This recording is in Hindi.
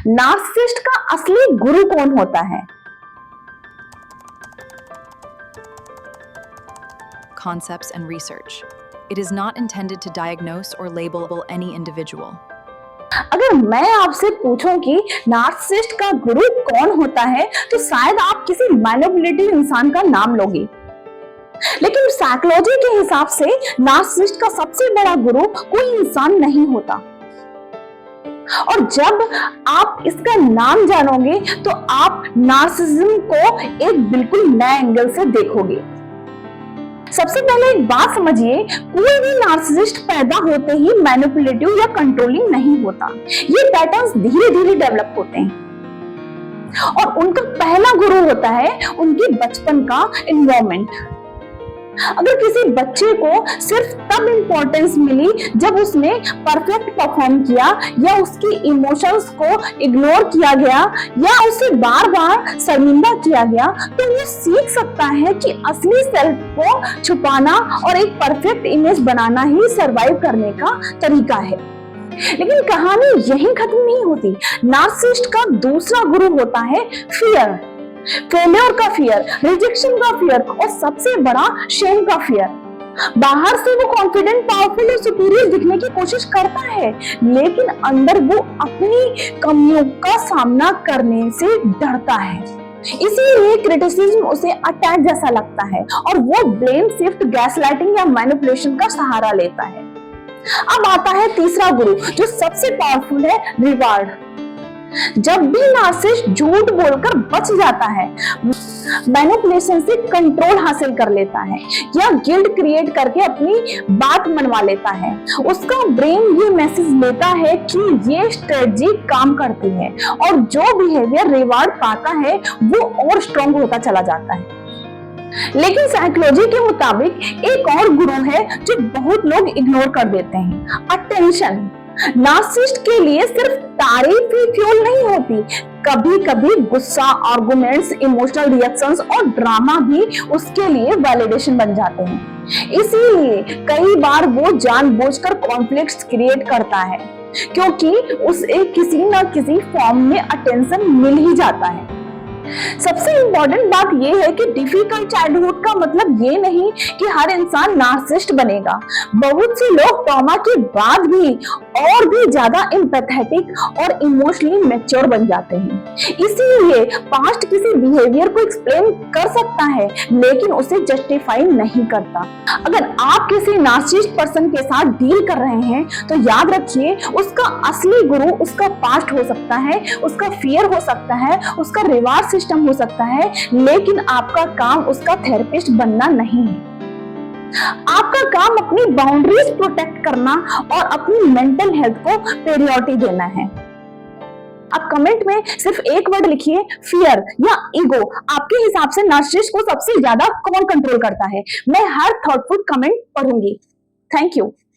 नार्सिसिस्ट का असली गुरु कौन होता है? Concepts and research. It is not intended to diagnose or label any individual. अगर मैं आपसे पूछूं कि नार्सिसिस्ट का गुरु कौन होता है तो शायद आप किसी मैनिपुलेटिव इंसान का नाम लोगे, लेकिन साइकोलॉजी के हिसाब से नार्सिसिस्ट का सबसे बड़ा गुरु कोई इंसान नहीं होता। और जब आप इसका नाम जानोगे तो आप नार्सिसिज्म को एक बिल्कुल नए एंगल से देखोगे। सबसे पहले एक बात समझिए, कोई भी नार्सिसिस्ट पैदा होते ही मैनिपुलेटिव या कंट्रोलिंग नहीं होता। ये पैटर्न्स धीरे धीरे डेवलप होते हैं और उनका पहला गुरु होता है उनकी बचपन का एनवायरनमेंट। अगर किसी बच्चे को सिर्फ तब इंपॉर्टेंस मिली जब उसने परफेक्ट परफॉर्म किया या उसकी इमोशंस को इग्नोर किया गया या उसे बार बार शर्मिंदा किया गया, तो वो सीख सकता है कि असली सेल्फ को छुपाना और एक परफेक्ट इमेज बनाना ही सरवाइव करने का तरीका है। लेकिन कहानी यहीं खत्म नहीं होती। नार्सिसिस्ट का दूसरा गुरु होता है फियर, फेलियर का फियर, रिजेक्शन का फियर और सबसे बड़ा शेम का फियर। बाहर से वो कॉन्फिडेंट, पावरफुल और सुपीरियर दिखने की कोशिश करता है, लेकिन अंदर वो अपनी कमियों का सामना करने से डरता है। इसीलिए क्रिटिसिज्म उसे अटैक जैसा लगता है और वो ब्लेम शिफ्ट, गैसलाइटिंग या मैनिपुलेशन का सहारा लेता है। अब आता है तीसरा गुरु जो सबसे पावरफुल है, रिवार्ड। जब भी नार्सिसिस्ट झूठ बोलकर बच जाता है, मैनिपुलेशन से कंट्रोल हासिल कर लेता है या गिल्ट क्रिएट करके अपनी बात मनवा लेता है, उसका ब्रेन ये मैसेज लेता है कि ये स्ट्रेटजी काम करती है और जो बिहेवियर रिवार्ड पाता है वो और स्ट्रॉन्ग होता चला जाता है। लेकिन साइकोलॉजी के मुताबिक एक और गुरु है जो बहुत लोग इग्नोर कर देते हैं, अटेंशन। नार्सिसिस्ट के लिए सिर्फ तारीफ ही फ्यूल नहीं होती, कभी कभी गुस्सा, आर्गुमेंट्स, इमोशनल रिएक्शंस और ड्रामा भी उसके लिए वैलिडेशन बन जाते हैं। इसीलिए कई बार वो जानबूझकर कॉन्फ्लिक्ट्स क्रिएट करता है, क्योंकि उसे किसी न किसी फॉर्म में अटेंशन मिल ही जाता है। सबसे इंपॉर्टेंट बात यह है कि डिफिकल्ट चाइल्डहुड का मतलब ये नहीं कि हर इंसान नार्सिसिस्ट बनेगा। बहुत से लोग ट्रॉमा के बाद भी और भी ज्यादा एम्पैथेटिक और इमोशनली मैच्योर बन जाते हैं। इसीलिए पास्ट किसी बिहेवियर को एक्सप्लेन कर सकता है, लेकिन उसे जस्टिफाई नहीं करता। अगर आप किसी नार्सिसिस्ट पर्सन के साथ डील कर रहे हैं तो याद रखिए, उसका असली गुरु उसका पास्ट हो सकता है, उसका फियर हो सकता है, उसका रिवार्ड सिस्टम हो सकता है, लेकिन आपका काम उसका थेरेपिस्ट बनना नहीं है। आपका काम अपनी बाउंड्रीज प्रोटेक्ट करना और अपनी मेंटल हेल्थ को प्रायोरिटी देना है। आप कमेंट में सिर्फ एक वर्ड लिखिए, फियर या ईगो। आपके हिसाब से नार्सिसिस्ट को सबसे ज्यादा कौन कंट्रोल करता है? मैं हर थॉटफुल कमेंट पढ़ूंगी। Thank you.